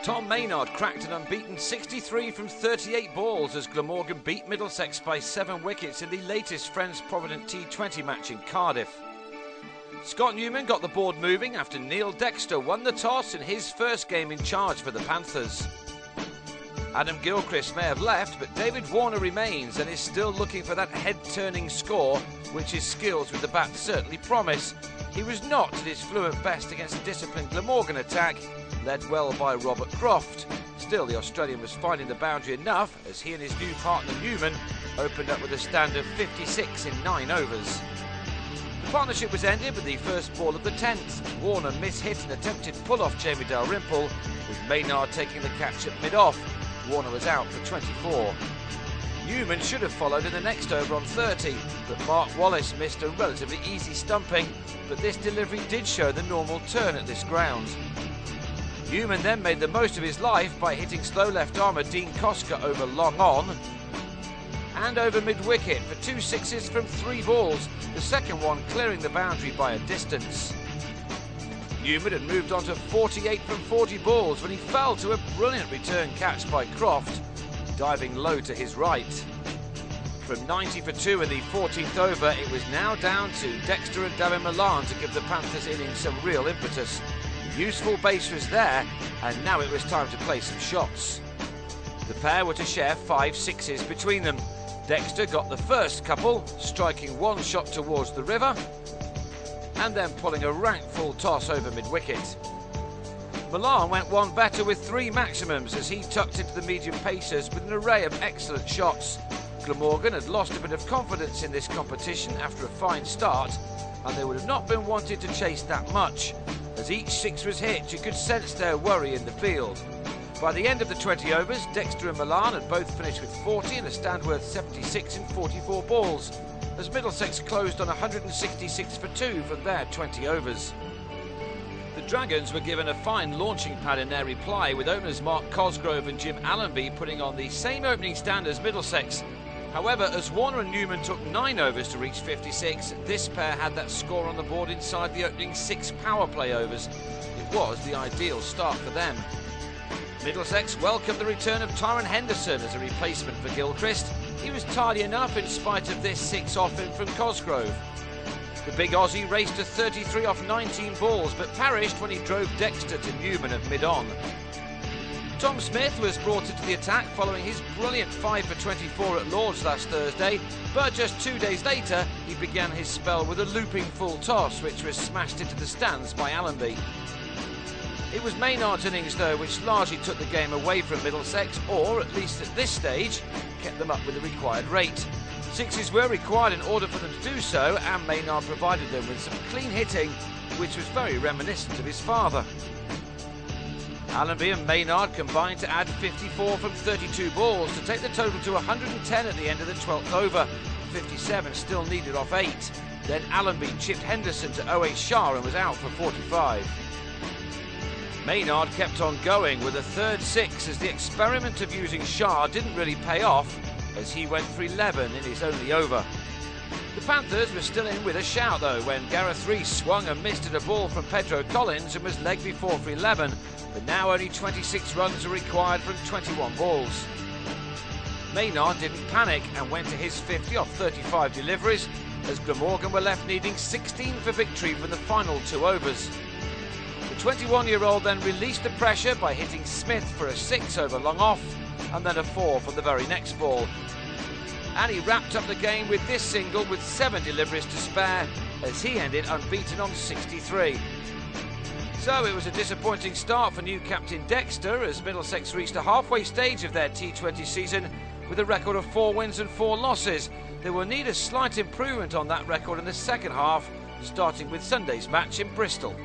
Tom Maynard cracked an unbeaten 63 from 38 balls as Glamorgan beat Middlesex by 7 wickets in the latest Friends Provident T20 match in Cardiff. Scott Newman got the board moving after Malan and Dexter won the toss in his first game in charge for the Panthers. Adam Gilchrist may have left, but David Warner remains and is still looking for that head-turning score, which his skills with the bat certainly promise. He was not at his fluent best against a disciplined Glamorgan attack, led well by Robert Croft. Still, the Australian was finding the boundary enough as he and his new partner Newman opened up with a stand of 56 in 9 overs. The partnership was ended with the first ball of the 10th. Warner mishit an attempted pull-off Jamie Dalrymple, with Maynard taking the catch at mid-off. Warner was out for 24. Newman should have followed in the next over on 30, but Mark Wallace missed a relatively easy stumping, but this delivery did show the normal turn at this ground. Newman then made the most of his life by hitting slow left-armer Dean Koska over long on and over mid-wicket for 2 sixes from 3 balls, the second one clearing the boundary by a distance. Newman had moved on to 48 from 40 balls when he fell to a brilliant return catch by Croft, diving low to his right. From 90 for 2 in the 14th over, it was now down to Dexter and Malan to give the Panthers innings some real impetus. The useful base was there, and now it was time to play some shots. The pair were to share 5 sixes between them. Dexter got the first couple, striking 1 shot towards the river, and then pulling a rank full toss over mid-wicket. Malan went one better with 3 maximums as he tucked into the medium pacers with an array of excellent shots. Glamorgan had lost a bit of confidence in this competition after a fine start, and they would have not been wanted to chase that much. As each 6 was hit, you could sense their worry in the field. By the end of the 20 overs, Dexter and Malan had both finished with 40 and a stand worth 76 in 44 balls, as Middlesex closed on 166 for 2 from their 20 overs. The Dragons were given a fine launching pad in their reply, with openers Mark Cosgrove and Jim Allenby putting on the same opening stand as Middlesex. However, as Warner and Newman took 9 overs to reach 56, this pair had that score on the board inside the opening 6 power play overs. It was the ideal start for them. Middlesex welcomed the return of Tyrone Henderson as a replacement for Gilchrist. He was tidy enough in spite of this 6 off him from Cosgrove. The big Aussie raced to 33 off 19 balls, but perished when he drove Dexter to Newman at mid-on. Tom Smith was brought into the attack following his brilliant 5 for 24 at Lord's last Thursday, but just 2 days later he began his spell with a looping full toss, which was smashed into the stands by Allenby. It was Maynard's innings though which largely took the game away from Middlesex, or at least at this stage kept them up with the required rate. 6s were required in order for them to do so, and Maynard provided them with some clean hitting, which was very reminiscent of his father. Allenby and Maynard combined to add 54 from 32 balls to take the total to 110 at the end of the 12th over. 57 still needed off 8. Then Allenby chipped Henderson to 08 Shah and was out for 45. Maynard kept on going with a third 6 as the experiment of using Shah didn't really pay off, as he went for 11 in his only over. The Panthers were still in with a shout though when Gareth Rees swung and missed at a ball from Pedro Collins and was legged before for 11, but now only 26 runs are required from 21 balls. Maynard didn't panic and went to his 50 off 35 deliveries, as Glamorgan were left needing 16 for victory from the final 2 overs. The 21-year-old then released the pressure by hitting Smith for a 6 over long off, and then a 4 for the very next ball. And he wrapped up the game with this single with 7 deliveries to spare, as he ended unbeaten on 63. So it was a disappointing start for new captain Dexter, as Middlesex reached the halfway stage of their T20 season with a record of 4 wins and 4 losses. They will need a slight improvement on that record in the second half, starting with Sunday's match in Bristol.